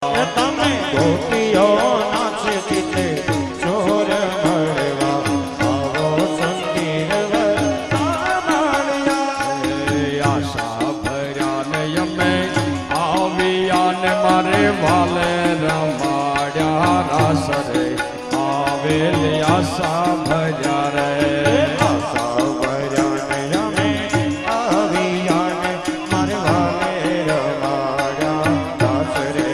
તમે ગોપીઓ નાચતી છે ચોર મળવા આવો સંગીત આશા ભર્યા ને અમે આવ્યા ને મારે વાલે રમાડ્યા રાસ રે આવેલી આશા ભર્યા રે આશા ભર્યા ને અમે આવ્યા ને મારે વાલે રમાડ્યા રાસ રે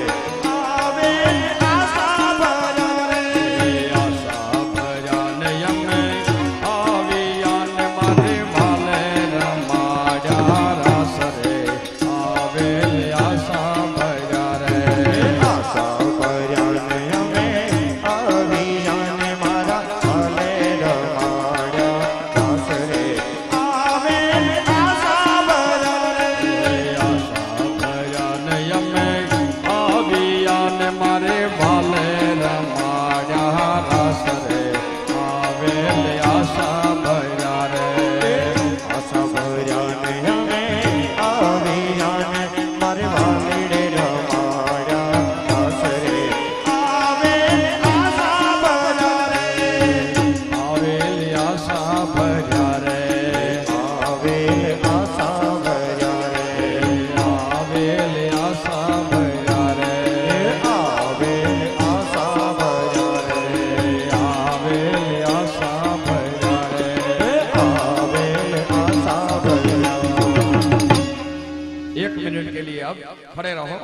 खड़े रहो।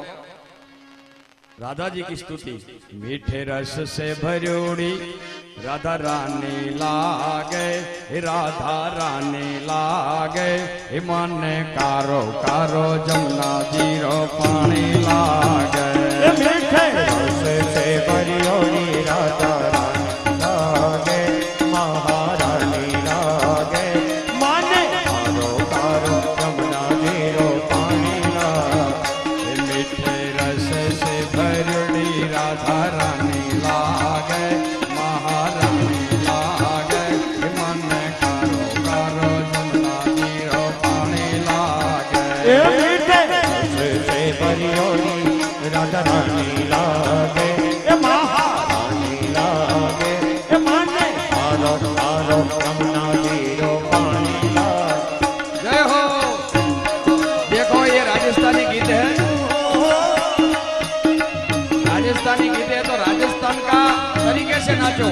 राधा जी की स्तुति। मीठे रस से भरोड़ी राधा रानी लागे, राधा रानी लागे, मन कारो कारो जमुना जीरो पानी लागे। मीठे रस से भरोड़ी राधा रानी लागे, महारानी लागे, मन कारो कारो जमुना जीरो पानी लागे। मीठे रस से भरोड़ी राधा रानी लागे, महारानी लागे, मन कारो कारो जमुना जीरो पानी लागे। मीठे रस से भरोड़ी राधा रानी लागे, महारानी लागे, मन कारो कारो जमुना जीरो पानी लागे। जय हो। देखो ये राजस्थानी गीत है, राजस्थानी गीत है तो राजस्थान का तरीके से नाचो।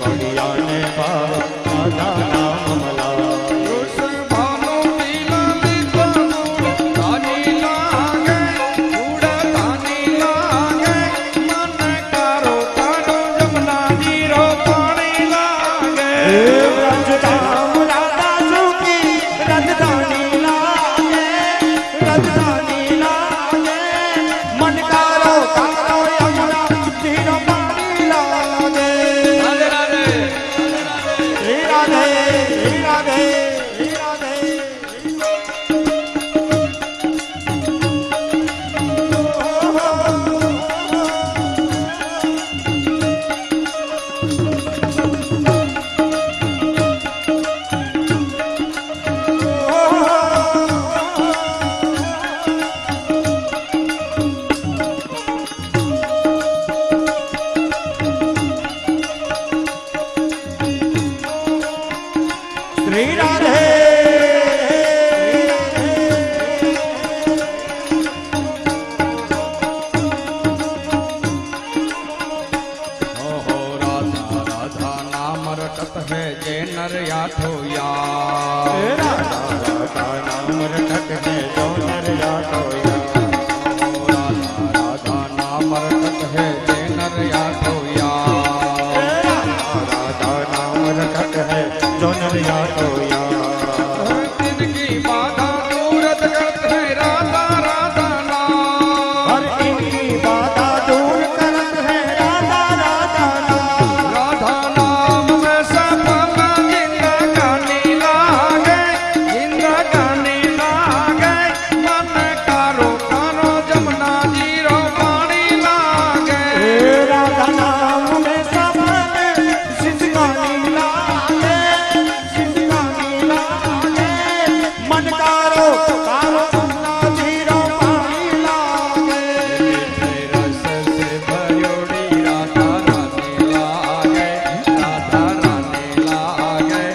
बढ़िया ने भाव राधा नाम मला भानु पीलाली तो धानी लागे धानी लागे मन कारो कारो जमुना जीरो पानी लागे राजधाम राधा सुखी राजधानी लागे राजधानी लागे मन कारो कारो यमुना जीरो पानी लागे राधे राधे हे राधे हे राधे हे राधे श्री राधे ओहो राधा राधा नाम रटत है जय नर याठो यार राधा राधा नाम रटत है जो नर यातो या राधा राधा नाम रटत है जय नर याठो यार राधा नाम रटत है जो नर यातो या जिनकी बाधा दूरत करत है राधा राधा नाम हर इनकी बाधा दूर करत है राधा राधा नाम राधा नाम में सफल जिंदा गाने लागे जिंदा गाने लागे मन कारो कारो जमुना जीरो पानी लागे राधा नाम में सफल सिद्धगानी लागे सिद्धगानी लागे मन कारो कारो जमुना जीरो पानी लागे रस से भरोड़ी राधा रानी लागे राधा रानी लागे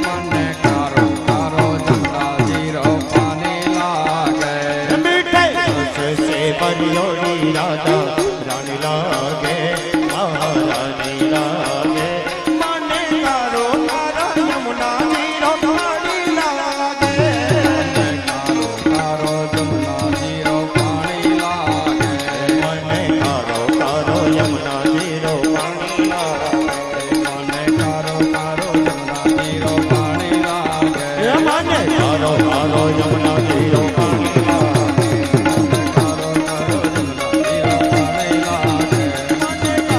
मन कारो कारो जमुना जीरो पानी लागे मीठे रस से बरियोड़ी राधा रानी लागे महारानी लागे मन कारो कारो यमुना जीरो पानी लागे कारो कारो जमुना जीरो पानी लागे मन कारो कारो यमुना जीरो पानी लागे मन कारो कारो जमुना जीरो पानी लागे मन कारो कारो यमुना जीरो पानी लागे कारो कारो जमुना जीरो पानी लागे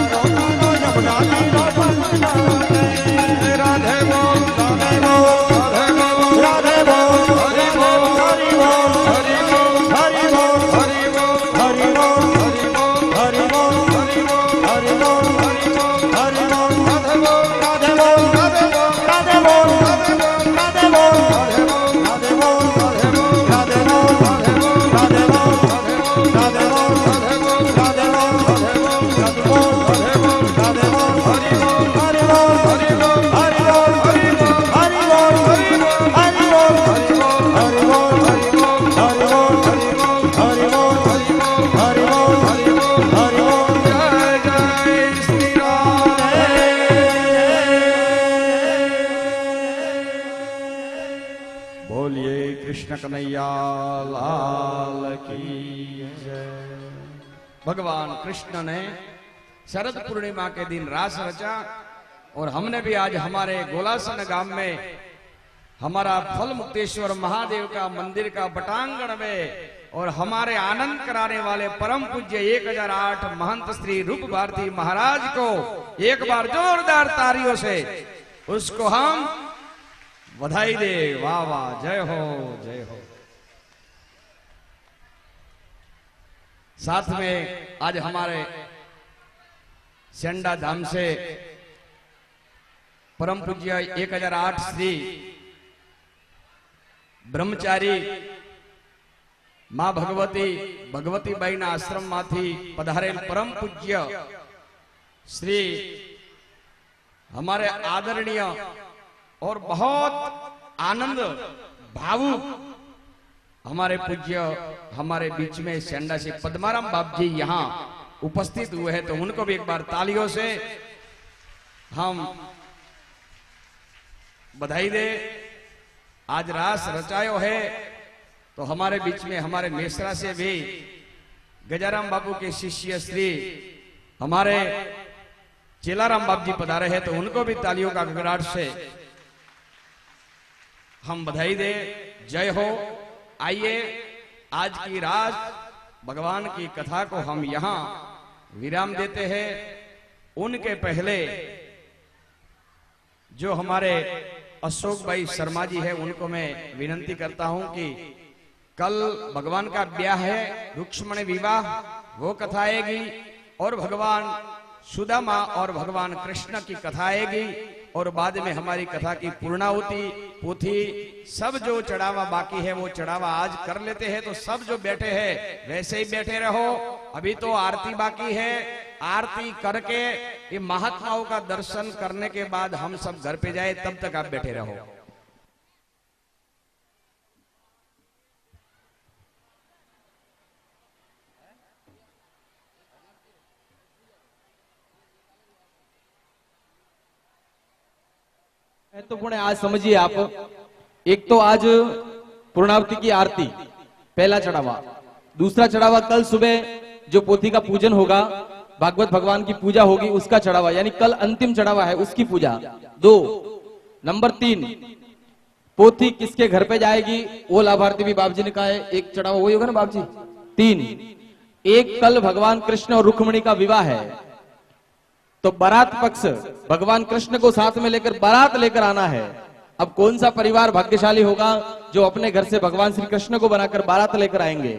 कारो कारो यमुना जीरो पानी लागे राधे बोल राधे बोल राधे बोल राधे बोल हरि बोल हरि बोल हरि बोल हरि बोल हरि बोल हरि बोल हरि बोल हरि बोल हरि बोल हरि बोल हरि बोल राधे बोल राधे बोल राधे बोल राधे बोल राधे बोल राधे बोल राधे बोल राधे बोल राधे बोल राधे बोल राधे बोल राधे बोल राधे बोल राधे बोल हरि बोल हरि बोल हरि बोल हरि बोल हरि बोल हरि बोल हरि बोल हरि बोल हरि बोल हरि बोल हरि बोल हरि बोल हरि बोल हरि बोल हरि बोल जय जय श्री राम बोलिए कृष्ण कन्हैया लाल की जय। भगवान कृष्ण ने शरद पूर्णिमा के दिन रास रचा और हमने भी आज हमारे गोलासन गांव में हमारा फल मुक्तेश्वर महादेव का मंदिर का बटांगण में और हमारे आनंद कराने वाले परम पूज्य 1008 महंत श्री रूप भारती महाराज को एक बार जोरदार तालियों से उसको हम बधाई दे। वाह वाह, जय हो जय हो। साथ में आज हमारे सेंडा धाम से परम पूज्य 1008 श्री ब्रह्मचारी मां भगवती बाई ना आश्रम माथी पधारेल परम पूज्य श्री हमारे आदरणीय और बहुत आनंद भावुक हमारे पूज्य हमारे बीच में सेंडा से पद्माराम बाप जी यहाँ उपस्थित हुए हैं, तो उनको भी एक बार तालियों से हम बधाई दे। आज रास रचायो है तो हमारे बीच में हमारे मेसरा से भी गजाराम बाबू के शिष्य श्री हमारे चेलाराम बाबू जी पधारे हैं, तो उनको भी तालियों का गड़गड़ाहट से हम बधाई दे। जय हो। आइए आज की रात भगवान की कथा को हम यहां विराम देते हैं। उनके पहले जो हमारे अशोक भाई शर्मा जी है, उनको मैं विनती करता हूं कि कल भगवान का ब्याह है, रुक्मिणी विवाह, वो कथा आएगी और भगवान सुदामा और भगवान कृष्ण की कथा आएगी और बाद में हमारी कथा की पूर्णाहुति पोथी सब जो चढ़ावा बाकी है वो चढ़ावा आज कर लेते हैं। तो सब जो बैठे हैं वैसे ही बैठे रहो। अभी तो आरती बाकी है, आरती करके ये महात्माओं का दर्शन करने के बाद हम सब घर पे जाए, तब तक आप बैठे रहो। महत्वपूर्ण है, आज समझिए आप। एक तो आज पूर्णावती की आरती पहला चढ़ावा, दूसरा चढ़ावा कल सुबह जो पोथी का पूजन होगा, भागवत भगवान की पूजा होगी, उसका चढ़ावा, यानी कल अंतिम चढ़ावा है उसकी पूजा। 2 नंबर 3 पोथी किसके घर पे जाएगी वो लाभार्थी भी बाप जी ने कहा है, एक चढ़ावा वही होगा ना बाप जी। 3 एक कल भगवान कृष्ण और रुक्मिणी का विवाह है, तो बारात पक्ष भगवान कृष्ण को साथ में लेकर बारात लेकर आना है। अब कौन सा परिवार भाग्यशाली होगा जो अपने घर से भगवान श्री कृष्ण को बनाकर बारात लेकर आएंगे।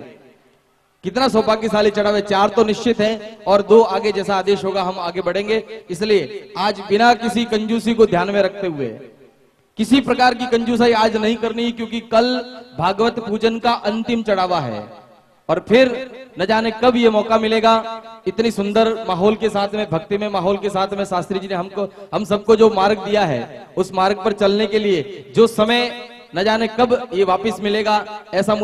कितना सौभाग्यशाली चढ़ावे। 4 तो निश्चित हैं और 2 आगे जैसा आदेश होगा हम आगे बढ़ेंगे। इसलिए आज बिना किसी कंजूसी को ध्यान में रखते हुए किसी प्रकार की कंजूसाई आज नहीं करनी, क्योंकि कल भागवत पूजन का अंतिम चढ़ावा है और फिर न जाने कब ये मौका मिलेगा। इतनी सुंदर माहौल के साथ में, भक्ति में माहौल के साथ में शास्त्री जी ने हम सबको जो मार्ग दिया है, उस मार्ग पर चलने के लिए जो समय न जाने कब ये वापस मिलेगा, ऐसा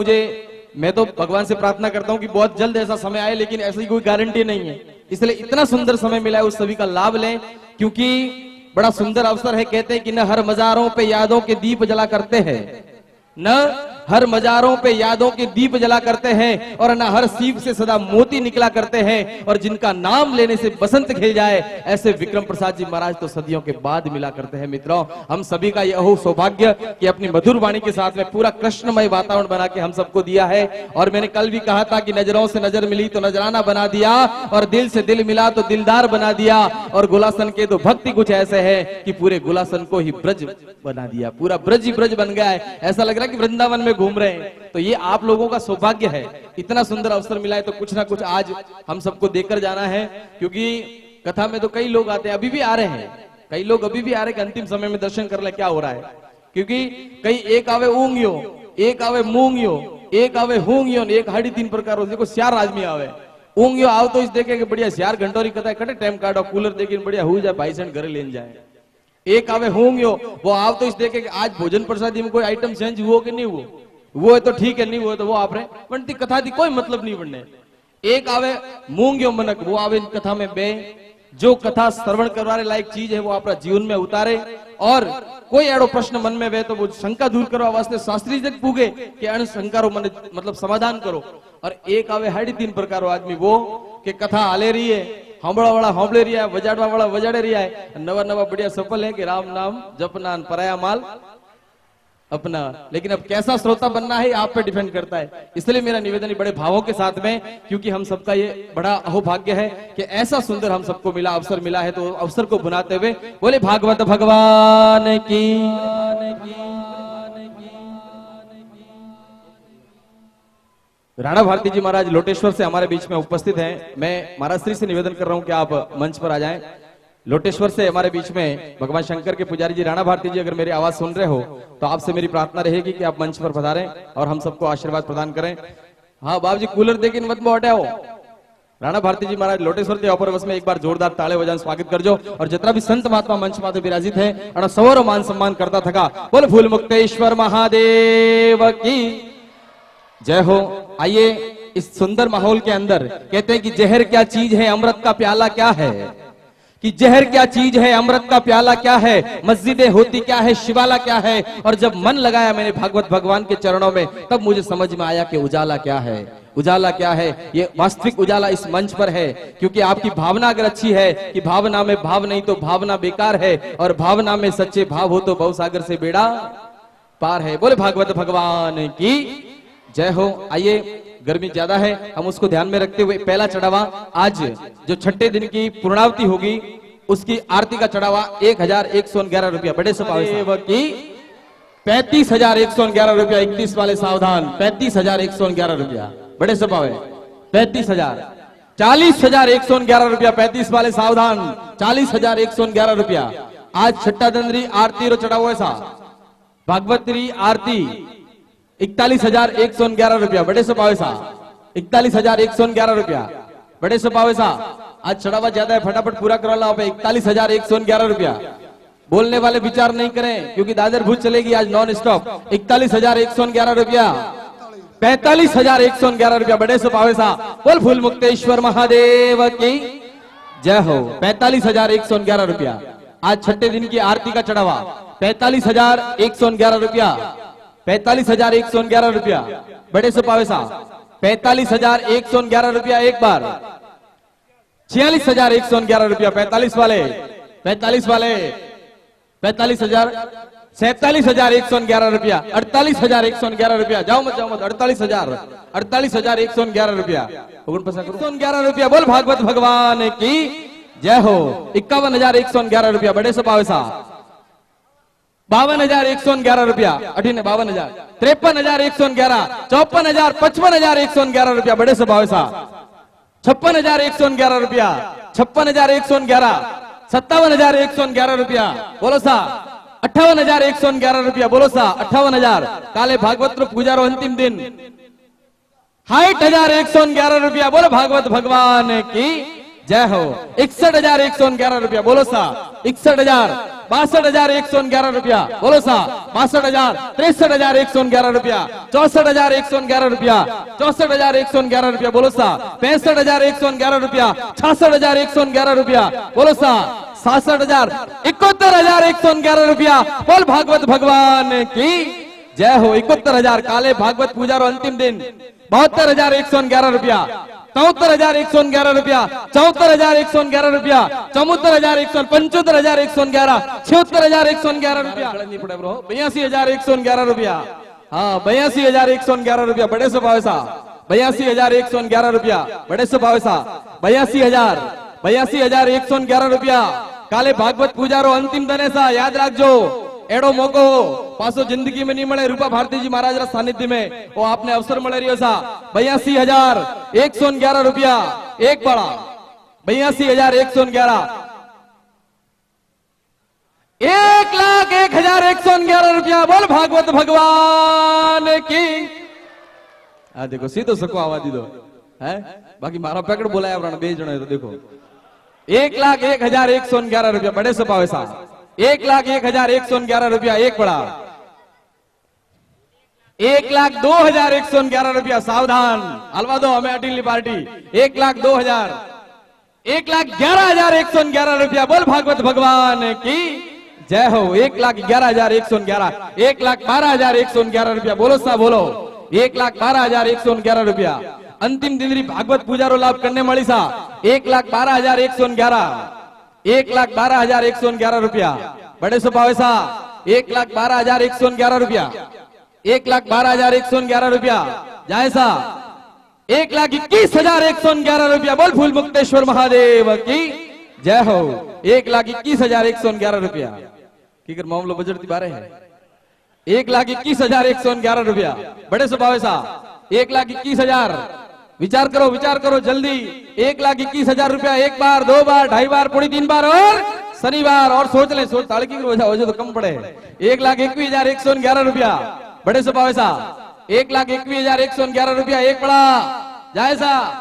मैं तो भगवान से प्रार्थना करता हूं कि बहुत जल्द ऐसा समय आए, लेकिन ऐसी कोई गारंटी नहीं है। इसलिए इतना सुंदर समय मिला है, उस सभी का लाभ लें, क्योंकि बड़ा सुंदर अवसर है। कहते हैं कि न हर मजारों पे यादों के दीप जला करते हैं, न हर मजारों पे यादों के दीप जला करते हैं, और न हर सीप से सदा मोती निकला करते हैं, और जिनका नाम लेने से बसंत खिल जाए, ऐसे विक्रम प्रसाद जी महाराज तो सदियों के बाद मिला करते हैं। मित्रों, हम सभी का यह हो सौभाग्य कि अपनी मधुर वाणी के साथ में पूरा कृष्णमय वातावरण बना के हम सबको दिया है। और मैंने कल भी कहा था कि नजरों से नजर मिली तो नजराना बना दिया, और दिल से दिल मिला तो दिलदार बना दिया, और गुलासन के तो भक्ति कुछ ऐसे है कि पूरे गुलासन को ही ब्रज बना दिया, पूरा ब्रज ही ब्रज बन गया है। ऐसा लग रहा है कि वृंदावन में घूम रहे हैं। तो ये आप लोगों का सौभाग्य है, इतना सुंदर अवसर मिला है, तो कुछ ना कुछ आज हम सबको देकर जाना है। क्योंकि कथा में तो कई लोग आते हैं, अभी भी आ रहे हैं, कई लोग अभी भी आ रहे हैं कि अंतिम समय में दर्शन कर ले क्या हो रहा है। क्योंकि कई एक आवे ऊंगियो, एक आवे मूंगियो, एक आवे हूंगियो, एक 3.5 प्रकार। देखो श्यार आदमी आवे ऊंगियो आव तो इस देखे कि बढ़िया श्यार घंटोरी कथा कटे टाइम काटो, कूलर देखे बढ़िया हो जाए, भाई सन घरे लेन जाए। एक आवे होंगे वो आव तो इस देखे कि आज भोजन प्रसादी में कोई आइटम चेंज हुआ कि नहीं हुआ, वो है तो ठीक है, नहीं हुआ तो वो आप रहे बनती कथा थी, कोई मतलब नहीं बनने। एक आवे मूंग्यो मनक, वो आवे कथा में बे, जो कथा श्रवण करवाने लायक चीज है वो अपना जीवन में उतारे, और कोई एड़ो प्रश्न मन में वे तो वो शंका दूर करवा वास्ते शास्त्री जग पूगे कि अण शंकारो मन मतलब समाधान करो। और एक आवे 3.5 प्रकार आदमी वो कि कथा हाले रही है, हंबड़ा वाला हंबड़े रिया है, वजाड़वा वाला वजाड़े रिया है, नवा नवा बढ़िया सफल है कि राम नाम जपना पराया माल अपना। लेकिन अब कैसा श्रोता बनना है आप पे डिपेंड करता है। इसलिए मेरा निवेदन बड़े भावों के साथ में, क्योंकि हम सबका ये बड़ा अहोभाग्य है कि ऐसा सुंदर हम सबको मिला, अवसर मिला है, तो अवसर को बुनाते हुए बोले भागवत भगवान की। राणा भारती जी महाराज लोटेश्वर से हमारे बीच में उपस्थित हैं। मैं महाराज श्री से निवेदन कर रहा हूं कि आप मंच पर आ जाएं। लोटेश्वर से हमारे बीच में भगवान शंकर के पुजारी जी राणा भारती जी, अगर मेरी आवाज सुन रहे हो तो आपसे मेरी प्रार्थना रहेगी कि आप मंच पर पधारें और हम सबको आशीर्वाद प्रदान करें। हाँ बाबू जी कूलर देखे मत में हटाओ। राणा भारती जी महाराज लोटेश्वर के अपर बस में एक बार जोरदार ताले बजान स्वागत कर जो। और जितना भी संत महात्मा मंच माथे विराजित है और सवरो मान सम्मान करता थका बोले फूल मुक्तेश्वर महादेव की जय हो। आइए इस सुंदर माहौल के अंदर कहते हैं कि जहर क्या चीज है, अमृत का प्याला क्या है, कि जहर क्या चीज है, अमृत का प्याला क्या है, मस्जिदें होती क्या है, शिवाला क्या है। और जब मन लगाया मैंने भागवत भगवान के चरणों में, तब मुझे समझ में आया कि उजाला क्या है। उजाला क्या है? ये वास्तविक उजाला इस मंच पर है, क्योंकि आपकी भावना अगर अच्छी है कि भावना में भाव नहीं तो भावना बेकार है, और भावना में सच्चे भाव हो तो भवसागर से बेड़ा पार है। बोले भागवत भगवान की जय हो। आइए, गर्मी ज्यादा है, हम उसको ध्यान में रखते हुए पहला चढ़ावा आज जो छठे दिन की पूर्णावती होगी उसकी आरती का चढ़ावा 1111 रुपया बड़े सपावे की 35,111 रुपया। 31 वाले सावधान, 35,111 रुपया बड़े सपावे 35,000। 40,111 रुपया 35 वाले सावधान, 40,111 रुपया। आज छठा दंदरी आरती रो चढ़ावो ऐसा भागवतरी आरती 41,111 रुपया बड़े सपावे सा। 41,111 रुपया बड़े सपावे सा। आज चढ़ावा ज्यादा है, फटाफट पूरा करा लो। 41,111 रुपया। बोलने वाले विचार नहीं करें क्योंकि दादर भूज चलेगी आज नॉन स्टॉप। 41,111 रुपया, 45,111 रुपया बड़े सपावे सा। बोल फूल मुक्तेश्वर महादेव की जय हो। 45,111 रुपया आज छठे दिन की आरती का चढ़ावा 45,111 रुपया। 45,111 रुपया बड़े सपावे सा। 45,111 रुपया एक बार। 46,111 रुपया 45 वाले, 45 वाले 45,000, 47,111 रुपया, 48,111 रुपया। जाओ मत 48,000, 48,111 रुपया, 111 रुपया। बोल भागवत भगवान की जय हो। 51,111 रुपया बड़े सपावे सा। 52,111 रुपया, 52,000, 53,111, 54,000, 55,111 रुपया बड़े सपावे सा। 56,111 रुपया, 56,111, 57,111 रुपया बोलो सा। 58,111 रुपया बोलो सा। 58,000 काले भागवत पूजा रो अंतिम दिन। 60,111 रुपया बोलो भागवत भगवान की जय हो। 61,111 रुपया बोलो सा। 61,000, 62,111 रुपया बोलो सा। 62,000, 63,111 रुपया, 64,111 रुपया, 64,111 रुपया बोलो सा। 65,111 रुपया, 66,111 रुपया बोलो सा। 67,000, 71,111 रुपया बोल भागवत भगवान की जय हो। 71,000 काले भागवत पूजा रो अंतिम दिन। 72,111 रुपया, 73,111 रुपया, 74,111 रुपया, 74,111, 75,111, 76,111 रुपया, 82,111 रुपया। हाँ 82,111 रुपया बड़े स्वभाव सा। 82,111 रुपया बड़े स्वभाव सा। 82,111 रुपया काले भागवत पूजा रो अंतिम दने सा। याद रखजो एडो मौको पासो जिंदगी में नहीं मिले। रूपा भारती जी महाराज रा सानिध्य में वो आपने अवसर मिले रियो सा। 82,111 रुपया एक बड़ा। 82,111, 1,01,111 रुपया बोल भागवत भगवान की। आ देखो सीधो सको आवा दीदो है। बाकी मारा पैकेट बोलाया वरण बे जणो तो देखो 1,01,111 रुपया बड़े सपावे सा। 1,01,111 रुपया एक बड़ा। 1,02,111 रुपया सावधान हलवा दो हमें अटीली पार्टी। 1,02,000, 1,11,111 रुपया बोल भागवत भगवान की जय हो। 1,11,111, 1,12,111 रुपया बोलो सा बोलो। 1,12,111 रुपया अंतिम दिन भागवत पूजा रो लाभ करने मળી सा। 1,12,111, 1,12,111 रुपया बड़े स्वभाव सा। 1,12,111 रुपया, 1,12,111 रुपया जाए सा। 1,21,111 रुपया बोल फूल मुक्तेश्वर महादेव की जय हो। 1,21,111 रुपया की कर मामलो बजट बारे है। 1,21,111 रुपया बड़े स्वभाव सा। 1,21,000 विचार करो जल्दी। 1,21,000 रुपया एक बार, दो बार, ढाई बार, पूरी 3 बार और शनिवार। और सोच ले सोच ताली की वजह हो तो कम पड़े। 1,21,111 रुपया बड़े स्वभाव सा। 1,21,111 रुपया एक बड़ा जाए सा।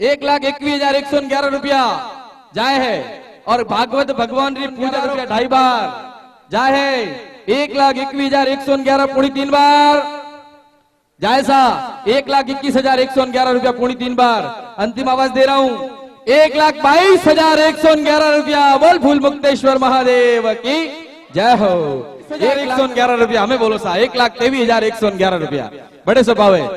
1,21,111 रुपया जाए है। और भागवत भगवान की पूजा रुपया 2.5 बार जाए है। 1,21,111 पूरी 3 बार जाए सा। 1,21,111 रुपया पूरी 3 बार। अंतिम आवाज दे रहा हूं 1,22,111 रुपया। बोल फूल मुक्तेश्वर महादेव की जय हो। 1,111 रुपया हमें बोलो सा। 1,23,111 रुपया बड़े से भाव है।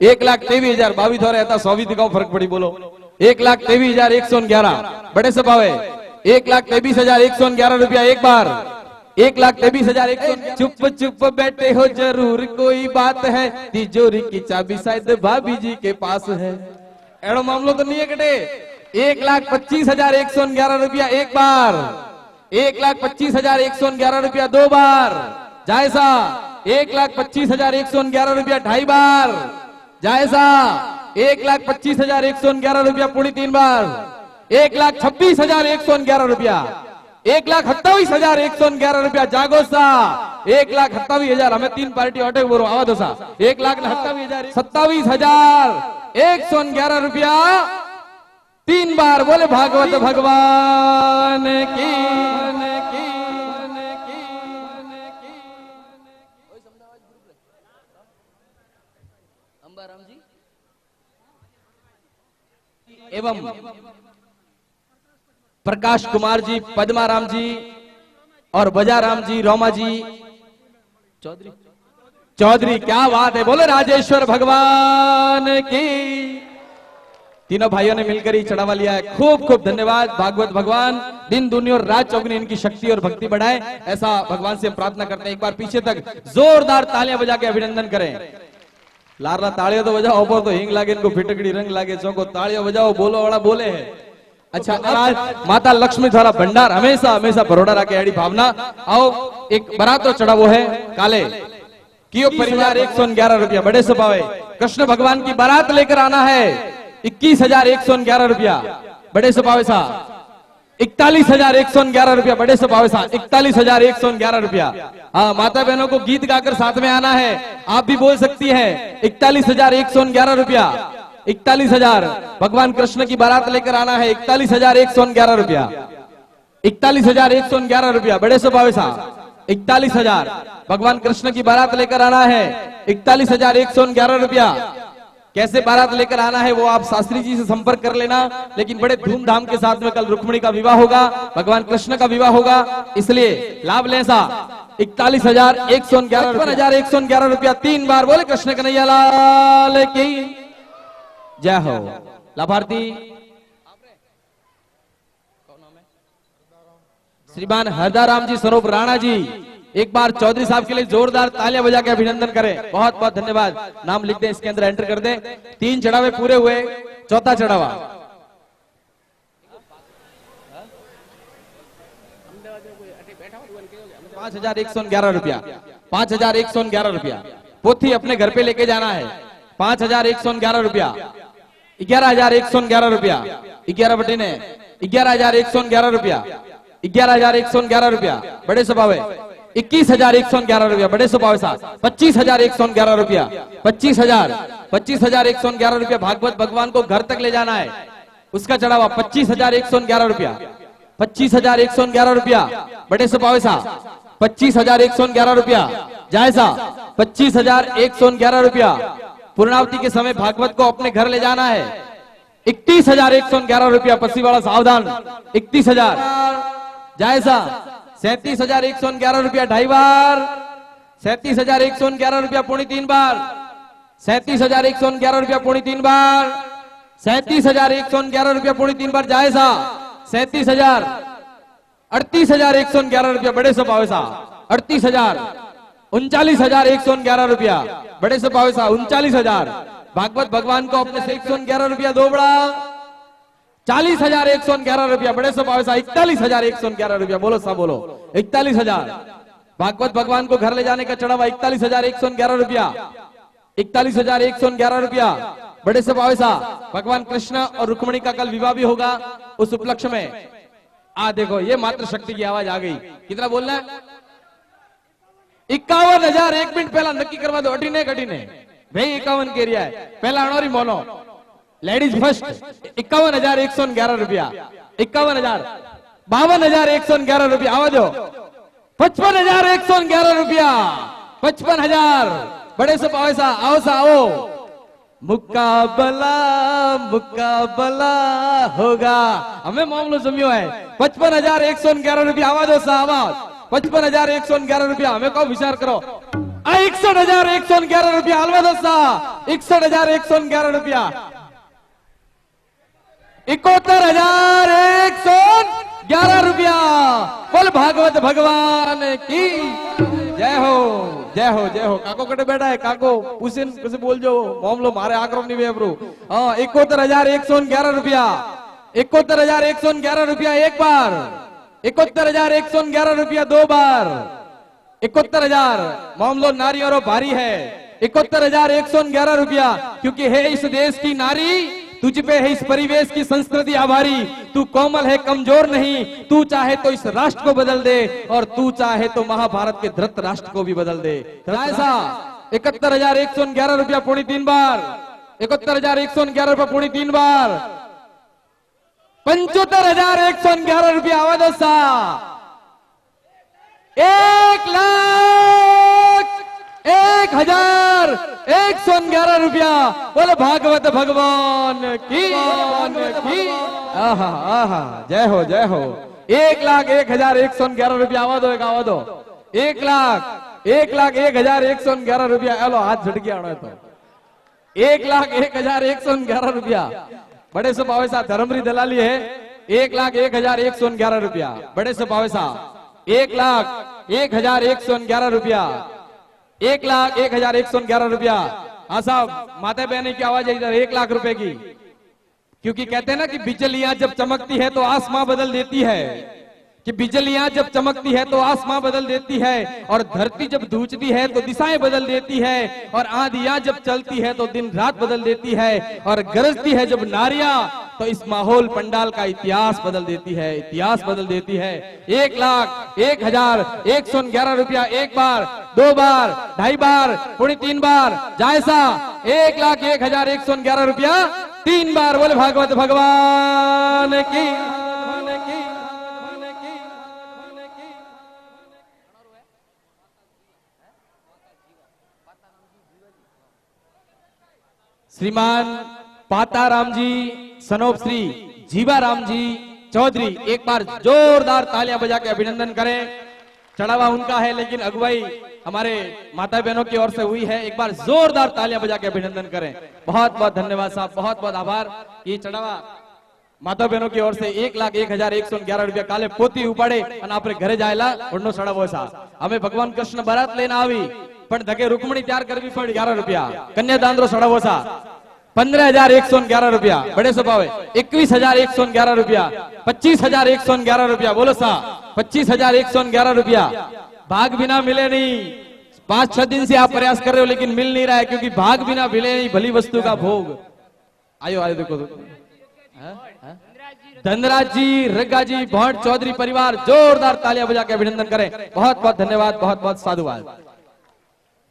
1,23,000 22 थोड़े था 100 भी दिखाओ फर्क पड़ी बोलो। 1,23,111 बड़े से भाव है। 1,23,111 रुपया एक बार। 1,23,111। चुप चुप बैठे हो जरूर कोई बात है, तिजोरी की चाबी शायद भाभी जी के पास है। एड़ो मामलो तो नहीं है कटे। 1,25,111 रुपया एक बार। 1,25,111 रुपया दो बार। जायसा 1,25,111 रुपया ढाई बार। जायसा 1,25,111 रुपया पूरी तीन बार। 1,26,111 रुपया। 1,28,111 रुपया जागो सा। 1,28,000 हमें तीन पार्टी ऑटो बोलो आवा दो सा। 1,27,111 रुपया तीन बार। बोले भागवत भगवान की। एवं प्रकाश कुमार जी, पद्माराम जी और बजाराम जी, रोमा जी चौधरी क्या बात है। बोले राजेश्वर भगवान की। तीनों भाइयों ने मिलकर ही चढ़ावा लिया है। खूब खूब धन्यवाद। भागवत भगवान दिन दुनिया और रात चौगुनी इनकी शक्ति और भक्ति बढ़ाए, ऐसा भगवान से प्रार्थना करते हैं। एक बार पीछे तक जोरदार तालियां बजा के अभिनंदन करें। लारला तालियां तो बजाओ, ऊपर तो हिंग लागे, इनको फिटकड़ी रंग लागे, चौको तालियां बजाओ, बोलो वाला बोले है। अच्छा आज माता लक्ष्मी द्वारा भंडार हमेशा हमेशा बरोड़ा के आड़ी भावना। आओ एक बरातो चढ़ावो है काले कियो परिवार 111 रुपया बड़े स्वभाव है। कृष्ण भगवान की बारात लेकर आना है 21,111 रुपया बड़े स्वभाव सा। 41,111 रुपया बड़े स्वभाव सा। 41,111 रुपया। हाँ माता बहनों को गीत गाकर साथ में आना है। आप भी बोल सकती हैं 41,111 रुपया। 41,000 भगवान कृष्ण की बारात लेकर आना है। 41,111 रुपया। 41,111 रुपया बड़े स्वभाव सा। 41,000 भगवान कृष्ण की बारात लेकर आना है। 41,111 रुपया। कैसे बारात लेकर आना है वो आप शास्त्री जी से संपर्क कर लेना। लेकिन बड़े धूमधाम के साथ में कल रुक्मिणी का विवाह होगा, भगवान कृष्ण का विवाह होगा, इसलिए लाभ ले सा। 41,111 रुपया तीन बार। बोले कृष्ण कन्हैया लाल की जय हो। लाभार्थी श्रीमान हरदाराम जी स्वरूप राणा जी, एक बार चौधरी साहब के लिए जोरदार तालियां बजा के अभिनंदन करें। बहुत बहुत धन्यवाद। नाम लिख दें, इसके अंदर एंटर कर दें। 3 चढ़ावे पूरे हुए, चौथा चढ़ावा 5,111 रुपया। 5,111 रुपया पोथी अपने घर पे लेके जाना है। 5,111 रुपया। 11,111 रुपया। 11 बटे ने 11,111 रुपया। 11,111 रुपया बड़े स्वभाव है। 21,111 रुपया बड़े स्वभाव सा। 25,111 रुपया। 25,111 रुपया भागवत भगवान को घर तक ले जाना है, उसका चढ़ावा 25,111 रुपया। 25,111 रुपया बड़े स्वभाव सा। 25,111 रुपया जायजा। 25,111 रुपया पूर्णावती के समय भागवत को अपने घर ले जाना है। 31,111 रुपया पसी वाला सावधान। 31,000 जायजा। 37,111 रुपया ढाई बार। 37,111 रुपया पौनी तीन बार। 37,111 रुपया पौनी तीन बार। 37,111 रुपया पौनी तीन बार जायजा। 37,000 38,111 रुपया बड़े स्वभाव सा। 38,000 39,111 रुपया बड़े स्वभाव सा। 39,000 भागवत भगवान को अपने से 111 रुपया दो बड़ा। 40,111 रुपया बड़े स्वभाव सा। 41,111 रुपया बोलो सा बोलो। 41,000 भागवत भगवान को घर ले जाने का चढ़ावा 41,111 रुपया। 41,111 रुपया बड़े स्वभाव सा। भगवान कृष्ण और रुक्मिणी का कल विवाह भी होगा, उस उपलक्ष्य में देखो ये मात्र शक्ति की आवाज आ गई। कितना बोलना है? 51,000 एक मिनट पहला नक्की करवा दो। अटीने भाई 51 के रिया है पहला अणोरी मोनो लेडीज फर्स्ट। 51,111 रुपया। 51,000 52,111 रुपया आवा दो। 55,111 रुपया। 55,000 बड़े से पाओ सा आओ सा आओ। मुकाबला मुकाबला होगा। हमें मामलो जम्यो है 55,111 रुपया। आवाज हो सा आवाज 55,111 रुपया। हमें कहो विचार करो 61,111 रुपया। हलवा दोसा 61,111 रुपया। 71,111 रुपया। बोल भागवत भगवान की जय हो जय हो जय हो। काको कटे बैठा है काको उसे बोल जो मामलो मारे आक्रम नहीं वेबरू। 71,111 रुपया। 71,111 रुपया एक बार। 71,111 रुपया दो बार। 71,000 मामलो नारियों और भारी है। 71,111 रुपया। क्योंकि है इस देश की नारी तुझ पे है इस परिवेश की संस्कृति आभारी। तू कोमल है कमजोर नहीं। तू चाहे तो इस राष्ट्र को बदल दे और तू चाहे तो महाभारत के धृतराष्ट्र को भी बदल दे। ऐसा 71,111 रुपया पौनी 3 बार। 71,111 रुपया पौनी 3 बार। 75,111 रुपया। आवाज सा 1,01,111 रुपया। बोले भागवत भगवान की आहा आहा जय हो जय हो। 1,01,111 रुपया। आवा दो एक आवा दो 1,01,111 रुपया। हेलो हाथ झट गया तो 1,01,111 रुपया। बड़े से पावे सा धर्मरी दलाली है 1,01,111 रुपया। बड़े से पावे सा 1,01,111 रुपया। 1,01,111 रुपया। हाँ साहब माता बहने की आवाज है इधर 1 लाख रुपए की। क्योंकि कहते हैं ना कि बिजलियां जब चमकती है तो आसमां बदल देती है। कि बिजलियां जब चमकती है तो आसमां बदल देती है और धरती जब धूचती है तो दिशाएं बदल देती है और आंधियां जब चलती है तो दिन रात बदल देती है और गरजती है जब नारियां तो इस माहौल पंडाल का इतिहास बदल देती है। इतिहास बदल देती है। 1,01,111 रुपया एक बार, दो बार, ढाई बार, पूरी 3 बार। जायसा 1,01,111 रुपया 3 बार। बोले भागवत भगवान की। श्रीमान पाताराम जी सनोप श्री जीवाराम जी चौधरी एक बार जोरदार तालियां बजा के अभिनंदन करें। चढ़ावा उनका है लेकिन अगुवाई हमारे माता बहनों की ओर से हुई है। एक बार जोरदार तालियां बजा के अभिनंदन करें। बहुत बहुत धन्यवाद साहब, बहुत बहुत आभार। ये चढ़ावा माता बहनों की ओर से 1,01,111 रुपया काले पोती उपाड़े और आपरे घरे जायला उड़नो चढ़ावो सा। हमें भगवान कृष्ण बारात लेना आवी पण धके रुक्मणी तैयार करवी पड़ी 11 रुपया। कन्यादान रो चढ़ावो सा 15,111 रुपया। बड़े स्वभावे 21,111 रुपया। 25,111 रुपया। बोलो सा 25,111 रुपया। भाग बिना मिले नहीं। 5-6 दिन से आप प्रयास कर रहे हो लेकिन मिल नहीं रहा है क्योंकि भाग बिना मिले नहीं भली वस्तु का भोग। आयो आयो देखो धनराज जी, रग्गा जी, भट्ट चौधरी परिवार जोरदार तालियां बजा के अभिनंदन करें। बहुत बहुत धन्यवाद, बहुत बहुत साधुवाद।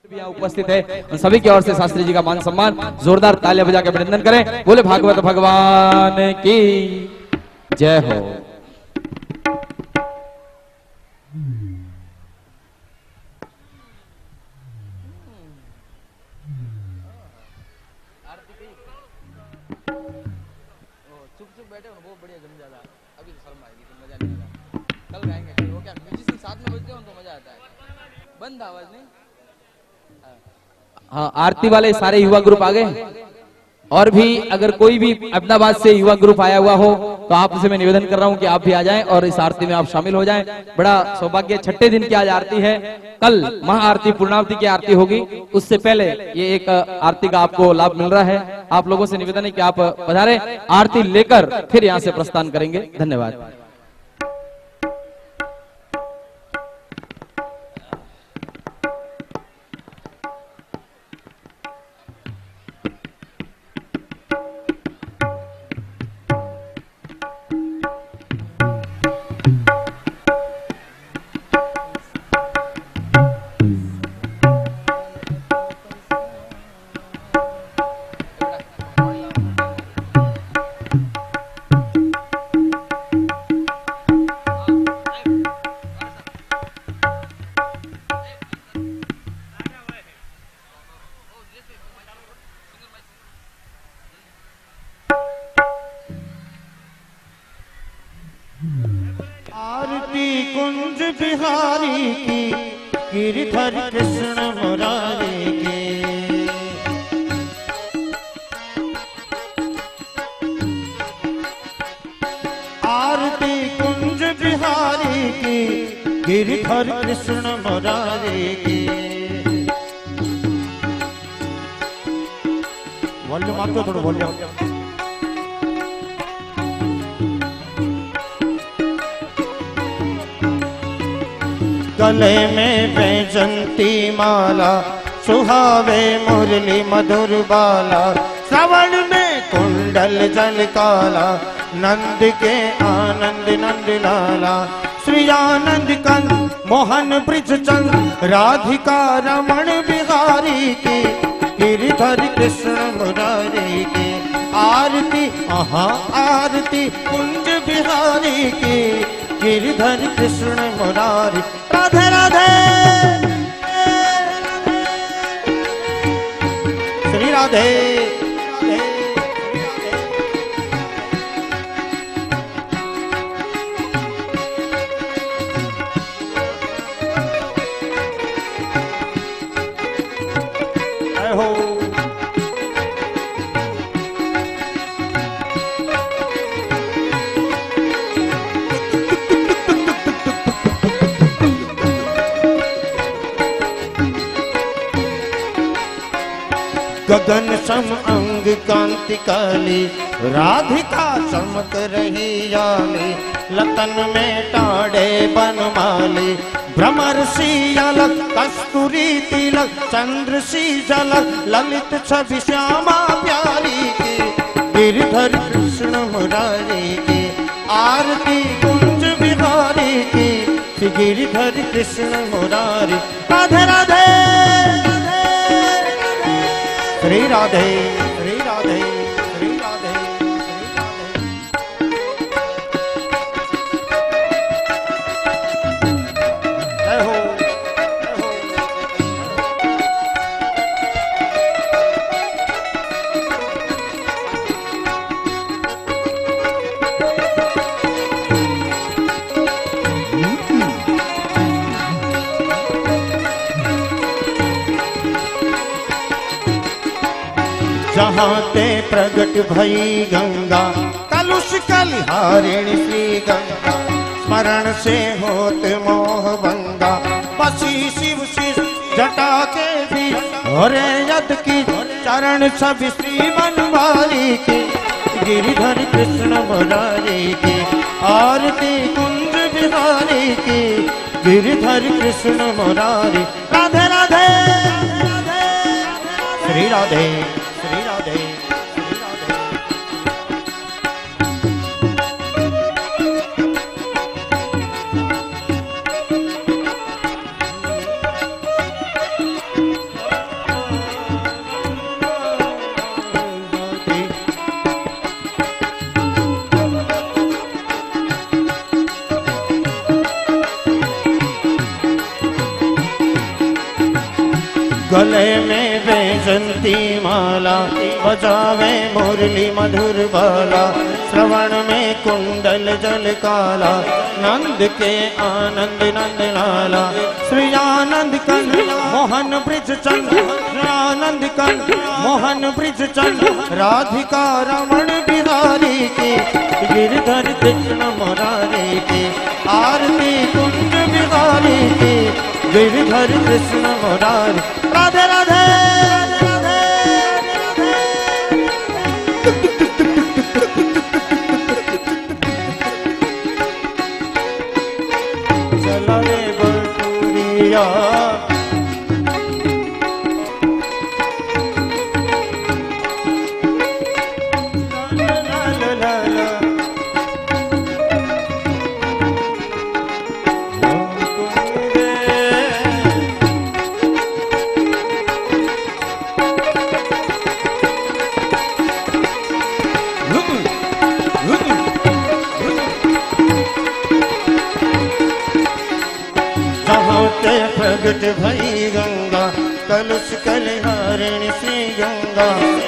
यहाँ उपस्थित है उन सभी की ओर से शास्त्री जी का मान सम्मान। जोरदार तालियां बजा के अभिनंदन करें। बोले भागवत भगवान की जय हो। चुप चुप बैठे हो बहुत बढ़िया जम जाता। अभी तो शर्म आएगी तो मजा नहीं आएगा। कल गाएंगे वो क्या म्यूजिशियन साथ में बजते हो तो मजा आता है। बंद आवाज नहीं। हाँ आरती वाले सारे युवा ग्रुप आ गए और भी अगर कोई भी अहमदाबाद से युवा ग्रुप आया हुआ हो तो आपसे मैं निवेदन कर रहा हूं कि आप भी आ जाएं और इस आरती में आप शामिल हो जाएं। बड़ा सौभाग्य 6ठे दिन की आज आरती है। कल महाआरती पूर्णावती की आरती होगी। उससे पहले ये एक आरती का आपको लाभ मिल रहा है। आप लोगों से निवेदन है कि आप पधारें, आरती लेकर फिर यहाँ से प्रस्थान करेंगे। धन्यवाद। आरती कुंज बिहारी की, गिरधर कृष्ण मुरारी की। आरती कुंज बिहारी की, गिरधर कृष्ण मुरारी की। वॉल्यूम आप थोड़ा वॉल्यूम। गले में वैजंती माला, सुहावे मुरली मधुर बाला। श्रवण में कुंडल जल काला, नंद के आनंद नंद लाला। श्री आनंद कंद मोहन ब्रिज चंद, राधिका रमण बिहारी की, गिरधर कृष्ण मुरारी की। आरती आरती कुंज बिहारी की, गिरधर कृष्ण मुरारी। राधे राधे श्री राधे। हो गगन सम अंग कांति काली, राधिका चमक रही याली। लतन में टाड़े बनमाली, भ्रमर सी अलग कस्तूरी तिलक। चंद्र सी झलक ललित छवि श्यामा प्यारी की, गिरधर कृष्ण मुरारी की। आरती कुंज बिहारी की, गिरधर कृष्ण मुरारी। राधे राधे श्री राधे श्री राधे श्री राधे श्री राधे। जय हो जय हो। जहाँ ते प्रगट भई गंगा, कलुष कलिहारिणी श्री गंगा। स्मरण से होत मोह भंगा, बसी शिव शिव जटा के बीच। हरे यद की चरण छवि श्री मनवारी की, गिरधर कृष्ण मुरारी की। आरती कुंज बिहारी की, गिरधर कृष्ण मुरारी। राधे राधे श्री राधे श्री राधे श्री राधे। गले में वैजंती माला, बजावे मुरली मधुर बाला। श्रवण में कुंडल जल काला, नंद के आनंद नंद लाला। श्री आनंद कंद मोहन ब्रिज चंद, आनंद कंद मोहन ब्रिज चंद। राधिका रमण बिहारी की, गिरधर कृष्ण मुरारी की। आरती कुंज बिहारी की, गिरधर कृष्ण मुरारी। राधे राधे चला रे बटुरिया। प्रगट भई गंगा, कलुष कलिहारिणी श्री गंगा।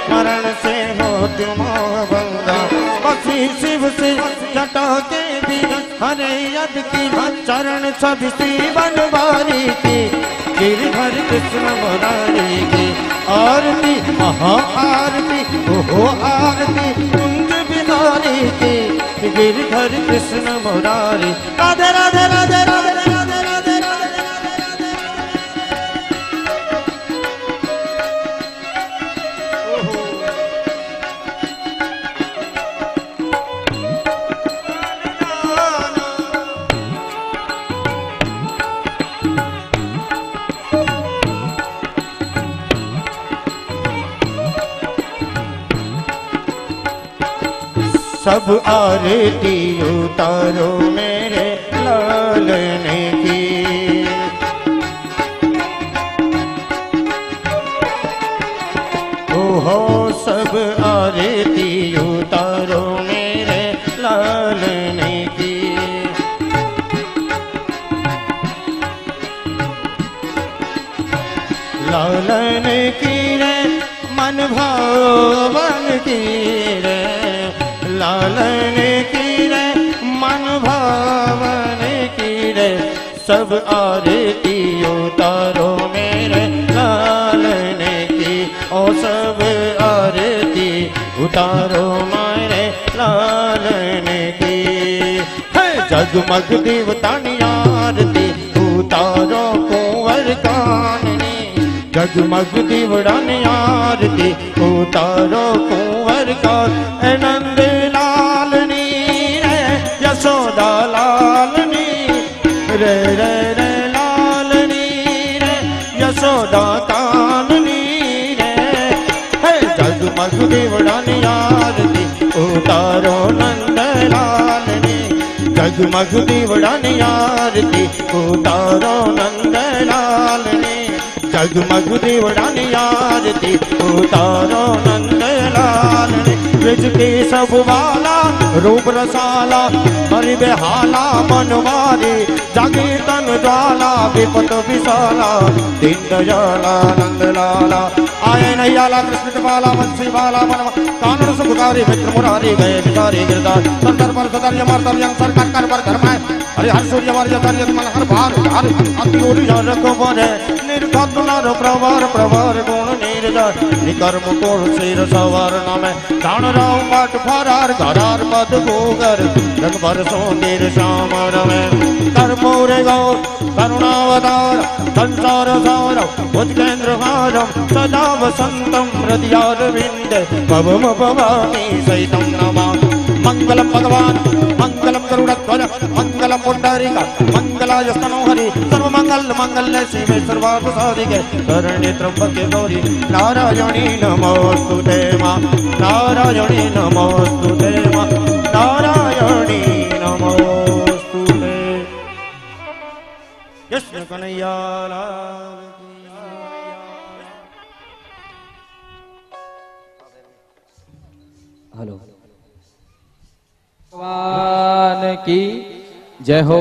मरण से होत मोह भंगा, बसी शिव से जटा के बीच। हरे यद की चरण सब श्री बनवारी की गिरधर कृष्ण मुरारी की आरती महा आरती ओहो आरती कुंज बिहारी की गिरधर कृष्ण मुरारी राधे राधे राधे राधे राधे राधे राधे सब आरती उतारो मेरे लालने की ओहो सब आरती उतारो मेरे लालने की लालने की रे मन भावन की रे लालन की रे मन भावन की रे सब आरती उतारो मेरे लालन की ओ सब आरती उतारो मेरे लालन की है जगमग दीवतानी आरती उतारो कुंवर काननी जगमग दीवड़ानी आरती उतारो कुंवर कान नंद लालनी रे यशोदा लालनी रे रे रे लालनी रे यशोदा काननी रे हे जगमग दीवड़ानी आरती उतारो नंद लालनी जगमग दीवड़ानी आरती उतारो नंद लालनी जगमग दीवड़ानी आरती उतारो नंद लालनी ब्रज के सब वाला रूप रसाला हरि बेहाला मनवारी जागे तन ज्वाला विपत विशाला दीन दयाला नंद लाला आए नैयाला कृष्ण कृपाला वंशी वाला मनवा कानन सुखकारी मित्र मुरारी गए बिचारी गिरदार संतर पर सदर्य मर्दर यंग सरकार कर पर धर्माय हरि हर सूर्य वार्य दर्य मन हर भार हर अतियोरी रको बरे निर्घात नर प्रवार प्रवार गुण निर्जर निकर्म कोण सिर सवार नामे दान राव पाट फरार घरार पद भोगर रंग भर सोंदीर श्याम रमे कर्पूरे गौर करुणावतार संसार सारम उद्गेन्द्र हारम सदा वसंतम हृदयारविंद भवम भवानी सहितं नमामि मंगलम भगवान मंगलम गरुड़ध्वज मंगलम पुंडरीक मंगलाय स्तनोहरि सर्वमंगल मंगल्य शिवे सर्वार्थ साधिके शरण्ये त्र्यंबके गौरी नारायणी नमोस्तुते मा नारायणी नमोस्तुते मा नारायणी नमोस्तुते कृष्ण कन्हैया लाल की हेलो भगवान की जय हो।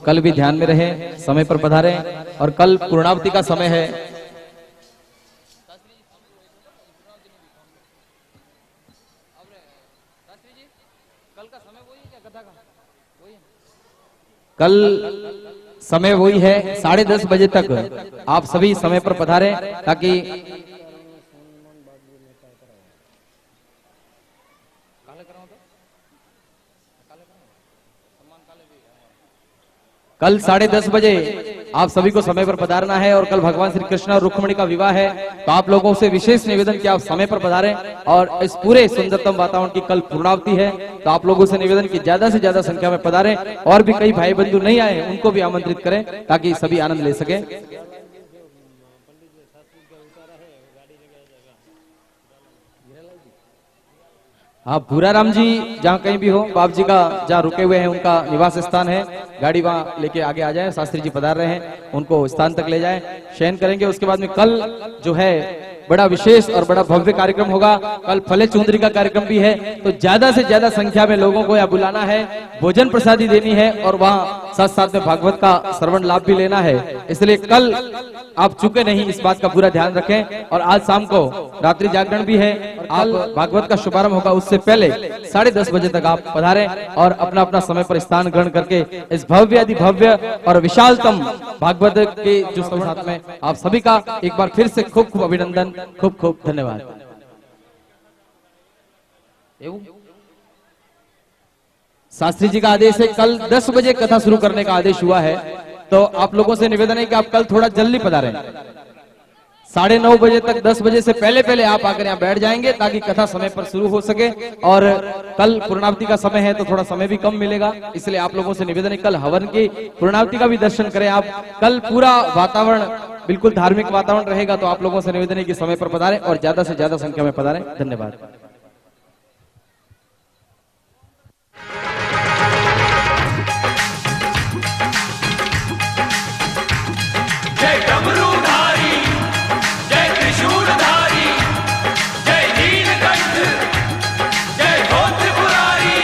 कल भी ध्यान में रहे, समय पर पधारे और कल पूर्णावती का समय है। कल समय वही है 10:30 बजे तक आप सभी समय पर पधारे ताकि कल 10:30 बजे आप सभी को समय पर पधारना है और कल भगवान श्री कृष्ण और रुक्मिणी का विवाह है। तो आप लोगों से विशेष निवेदन कि आप समय पर पधारें और इस पूरे सुंदरतम वातावरण की कल पूर्णावती है। तो आप लोगों से निवेदन कि ज्यादा से ज्यादा संख्या में पधारें और भी कई भाई बंधु नहीं आए उनको भी आमंत्रित करें ताकि सभी आनंद ले सके। हाँ, भूराराम जी जहाँ कहीं भी हो, बाप जी का जहाँ रुके हुए हैं उनका निवास स्थान है, गाड़ी वहाँ लेके आगे आ जाए। शास्त्री जी पधार रहे हैं, उनको स्थान तक ले जाए, शयन करेंगे। उसके बाद में कल जो है बड़ा विशेष और बड़ा भव्य कार्यक्रम होगा। कल फले चुंदरी का कार्यक्रम भी है, तो ज्यादा से ज्यादा संख्या में लोगों को यहाँ बुलाना है, भोजन प्रसादी देनी है और वहाँ साथ साथ में भागवत का श्रवण लाभ भी लेना है। इसलिए कल आप चुके नहीं, इस बात का पूरा ध्यान रखें। और आज शाम को रात्रि जागरण भी है, आप भागवत का शुभारंभ होगा, उससे पहले 10:30 बजे तक आप पधारें और अपना अपना समय पर स्थान ग्रहण करके इस भव्य आदि भव्य और विशालतम भागवत के जो साथ में आप सभी का एक बार फिर से खूब खूब अभिनंदन, खूब खूब धन्यवाद। शास्त्री जी का आदेश है, कल 10 बजे कथा शुरू करने का आदेश हुआ है, तो आप लोगों से निवेदन है कि आप कल थोड़ा जल्दी पधारें। 9:30 बजे तक 10 बजे से पहले पहले आप आकर यहाँ बैठ जाएंगे ताकि कथा समय पर शुरू हो सके। और कल पूर्णावती का समय है तो थोड़ा समय भी कम मिलेगा, इसलिए आप लोगों से निवेदन है कल हवन की पूर्णावती का भी दर्शन करें आप। कल पूरा वातावरण बिल्कुल धार्मिक वातावरण रहेगा, तो आप लोगों से निवेदन है कि समय पर पधारें और ज्यादा से ज्यादा संख्या में पधारें। धन्यवाद। जय डमरूधारी, जय त्रिशूलधारी, जय नीलकंठ, जय हो त्रिपुरारी।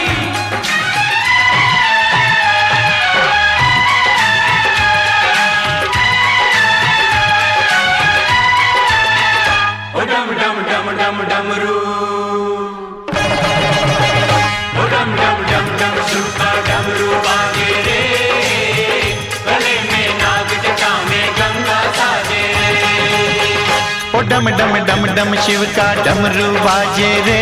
ओ डम डम डम डम डमरू, ओ डम डम डम डम शिव का डमरू बाजे रे, गले में नाग जटा में गंगा साजे रे। ओ डम डम डम डम शिव का डमरू बाजे रे,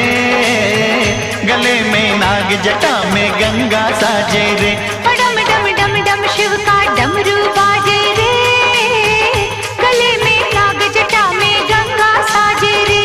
गले में नाग जटा में गंगा साजे रे। ओ डम डम डम डम शिव का डमरू बाजे रे, गले में नाग जटा में गंगा साजे रे।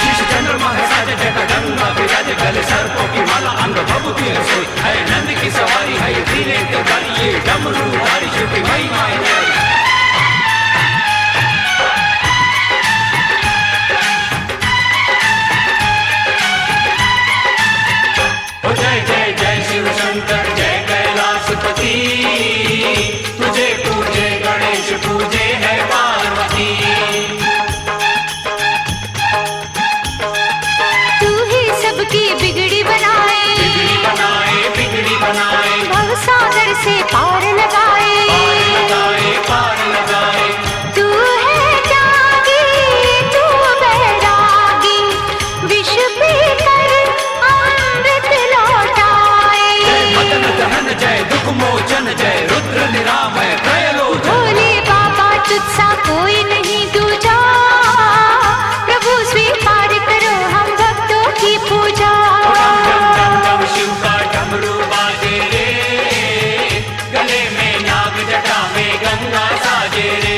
शीश चंद्रमा है साजे जटा गंगा विराजे, गले सर्पों की माला अंग भभूति रसोई है, नंद की सवारी है ये धीरे के गाड़ी, ये डमरूधारी शिव की महिमा है न्यारी। ओ जय जय जय शिव शंकर, जय कैलाशपति, तुझे पूजे गणेश पूजे है पार्वती। तू ही सबकी बिगड़ी बनाए, बिगड़ी बनाए, बिगड़ी बनाए, भवसागर से पार लगाए। पार लगाए, पार लगाए। तू है त्यागी, तू बैरागी, विष पीकर अमृत लौटाए। जय मदन दहन, जय दुख मोचन, जय रुद्र निरामय त्रयलोचन। भोले बाबा तुझसा कोई नहीं दूजा, प्रभु स्वीकार करो हम भक्तों की पूजा। डम डम डम डम शिव का डमरू बाजे रे, गले में नाग जटा में गंगा साजे रे।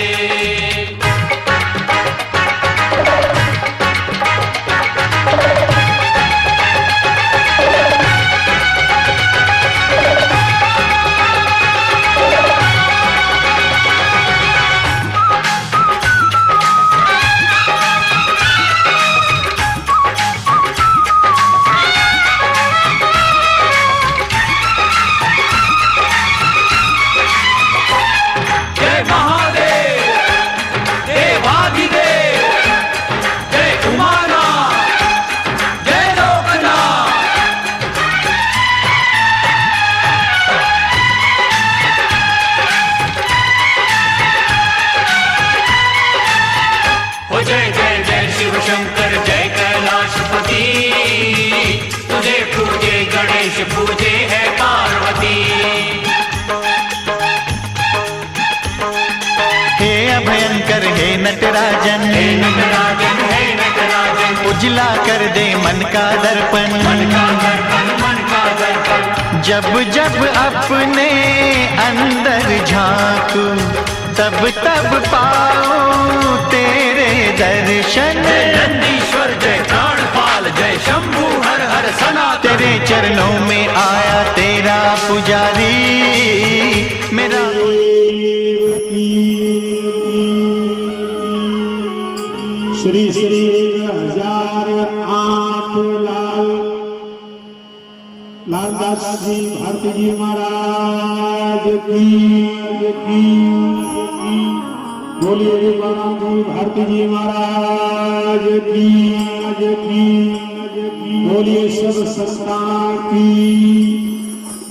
जय महादेव, देवाधिदेव, जय उमानाथ, जय लोकनाथ। ओ जय जय जय शिव शंकर, जय कैलाशपति, तुझे पूजे गणेश पूजे है पार्वती। हे अभयंकर हे नटराजन, हे नटराजन, हे नटराजन, उजला कर दे मन का दर्पण। मन का दर्पण, मन का दर्पण। जब जब अपने अंदर झांकू, तब तब पाऊं तेरे दर्शन। जय नंदीश्वर, जय प्राणपाल, जय शंभु हर हर सनातन। तेरे चरणों में आया तेरा पुजारी, मेरा श्री श्री 1008 लालदास जी भारती जी महाराज की बोलिए रूपाराम जी भारती जी महाराज की बोलिए सब संतान की,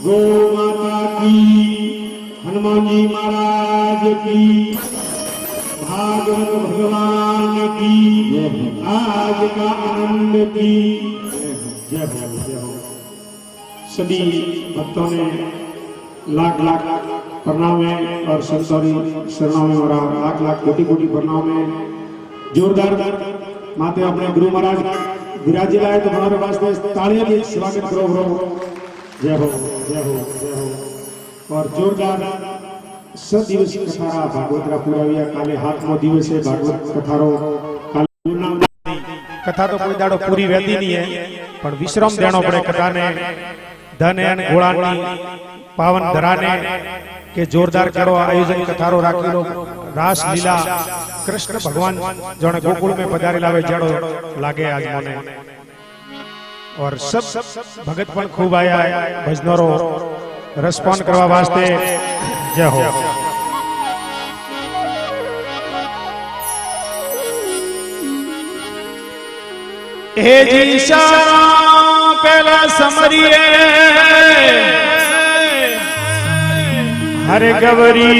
गौ माता की, हनुमान जी महाराज की, भागवत भगवान की, आज का आनंद की जय हो। सभी भक्तों ने लाख लाख प्रणाम है और संतोरी शरणों में और लाख लाख कोटि कोटि प्रणाम है। जोरदार माते अपने गुरु महाराज विराजी लाए तो हमारे वास्ते तालियां की स्वागत करो ब्रो। जय हो जय हो जय हो। और जोरदार सब दिवस कथारा भागवत का पूरा हुआ काले हाथमो दिवस है भागवत कथारो काले कथा तो कोई दाड़ो पूरी रहती नहीं है पर विश्राम देनो पड़े कथा ने धन एन घोड़ानी पावन धराने के जोरदार करो आयोजन कथारो राखीलो रास लीला कृष्ण भगवान जोने गोकुल में पधारी लावे जड़ो लागे आज मने। और सब भगत पण खूब आया है भजनोरो रेस्पॉन्ड करवा वास्ते जय हो। हे जी शाम पहला समरिए हरे गवरी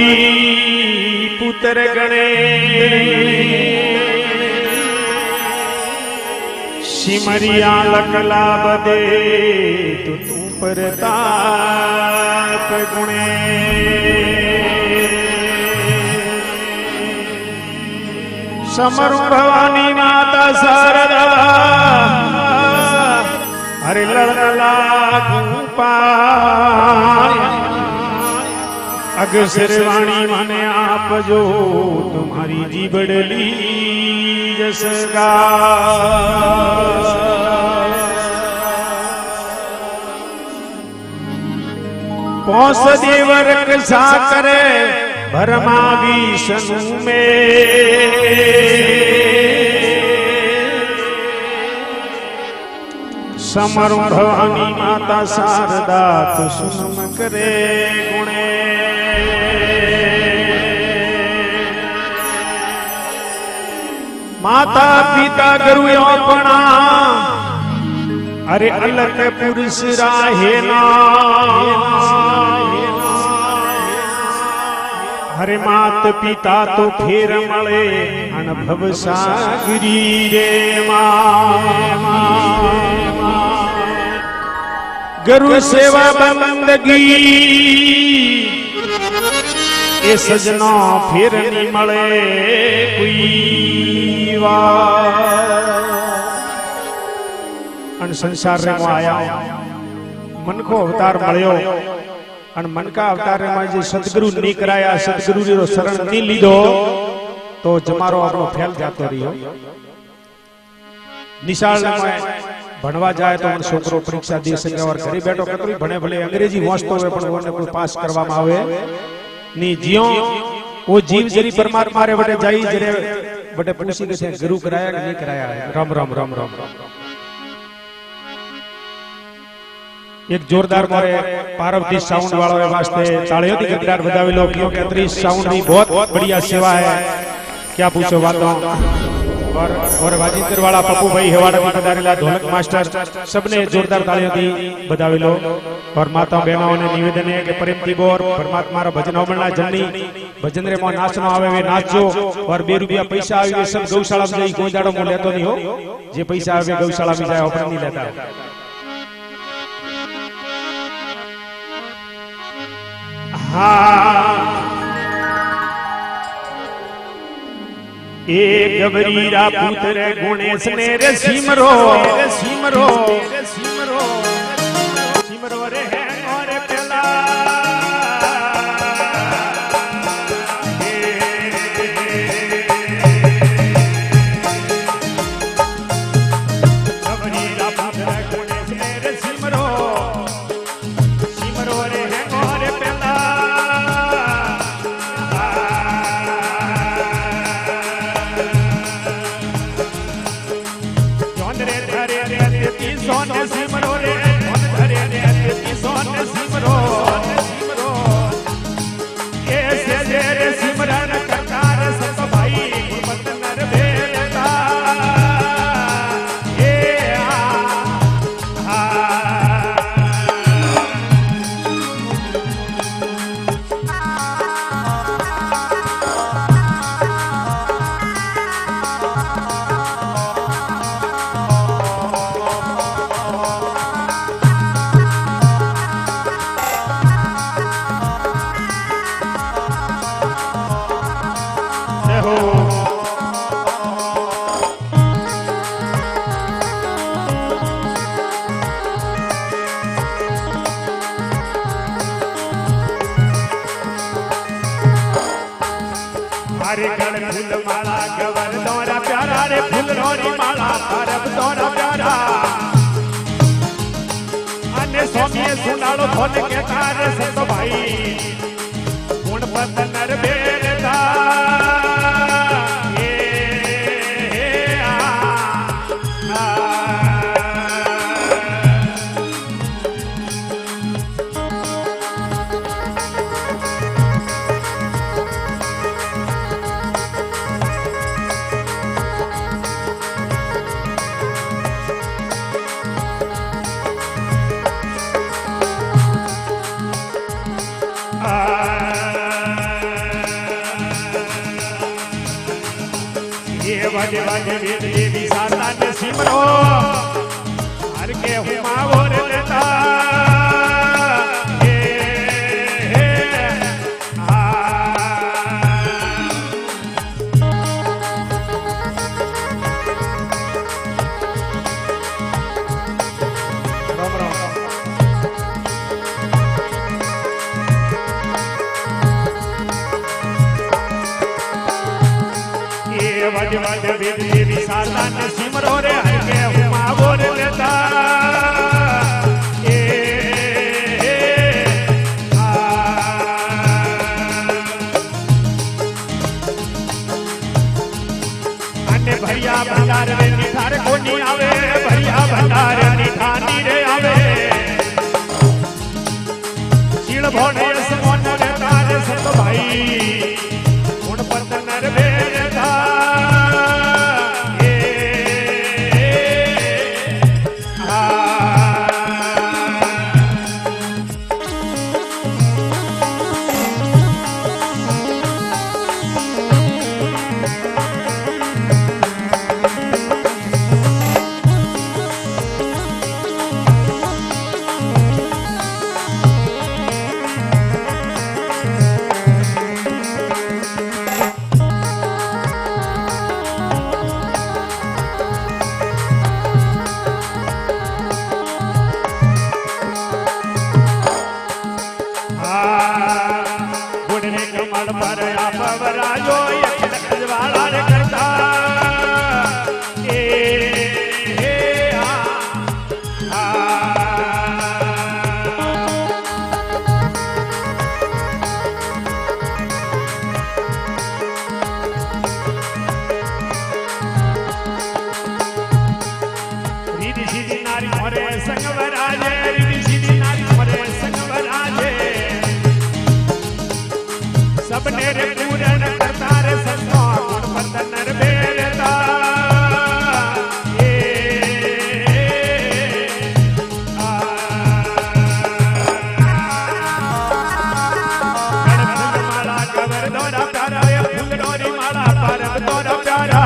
पुत्र गणे सिमरिया लकला बदे तो तू परताप गुणे समरु भवानी माता शारदा हरे लड़ला पाया अगसरवाणी माने आप जो तुम्हारी जी बड़ली जसगा पौस देवर सा करे भरमा विष्णु में समरु भवानी माता शारदा तो सुनम करे गुणे माता पिता गुरु अपना अरे अलग पुरुष राहे ना हरे मात पिता तो फेर मले अनुभव सागरी रे गुरु सेवा बंदगी ए सजना फिर नहीं मले कोई अन संसार रे आया मन को अवतार मळ्यो अन मन का अवतार में जे सतगुरु नहीं कराया सतगुरु रो शरण नहीं लीधो तो जमारो आपनो फेल जातो रहियो। निशाल में भणवा जाए तो मन छोकरो परीक्षा दे सके और घरे बैठो कतरी भणे भले अंग्रेजी वांचतो होवे पण ओने कोई पास करवामां आवे नी जियो वो जीव जरी परमात्मा रे वटे जाई जरे वटे पूछी के गुरु कराया कि नहीं कराया राम राम राम राम। एक जोरदार मारे पार्वती साउंड वालों वास्ते तालियों की गड़गड़ाहट बजावी लो क्योंकि अतरी साउंड की बहुत बढ़िया सेवा है क्या पूछो बातों। और वाजिंत्र वाला पप्पू भाई हेवाड़ा की पधारेला ढोलक मास्टर सबने जोरदार तालियों की बजावी लो। और माता बहनों ने निवेदन है कि प्रेम की बोर परमात्मा रा भजन होमणा जन्नी भजन रे मो नाचनो आवे वे नाचो और 2 रुपया पैसा आवे सब गौशाला में जाई कोई दाड़ो मो लेतो नहीं हो जे पैसा आवे गौशाला में जाए अपन नहीं लेता। एक गबरीरा पुत्र गुणेश ने रे सिमरो सिमरो सिमरो सिमरो रे है और पेला गबरीरा पुत्र गुणेश ने रे सिमरो सिमरो रे है और पेला सोने सिमरो रे धरे रे सोने जय हो हरे गण फूल माला गवर दौरा प्यारा रे फूल रोरी माला परब दौरा प्यारा अन्य स्वामी सुनालो धोन के तार संत भाई गुण पत नर बेरता वज वज वेद देवी साता ने सिमरो हर के हुमा और देता वज वज वेद देवी साता ने सिमरो रे हर के हुमा और देता अन्य भैया भंडार रे निठार कोनी आवे भैया भंडार निठानी रे आवे चीड़ भोने समोन रे तारे संत भाई गुण पत नर बेरता सबने रे पूरन करता रे संतो गुण पत नर बेरता माला गवर दौरा प्यारा रे फूल डोरी माला परब दौरा प्यारा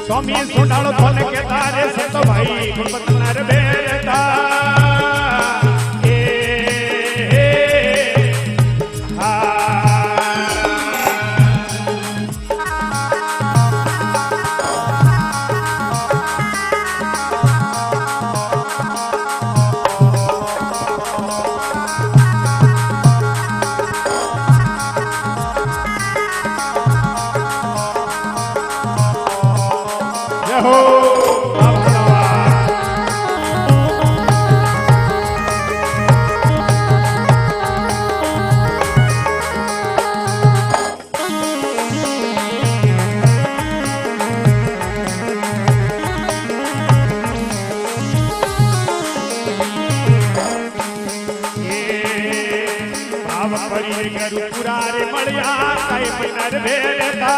स्वामी सुनालो धन के तारे संत भाई गुण पत नर बेरता पुरारे मड़िया कई नर भेरता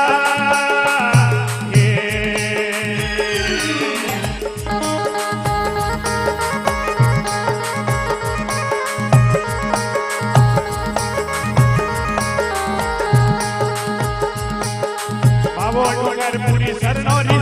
बाबो डूंगर पूरी सरनौरी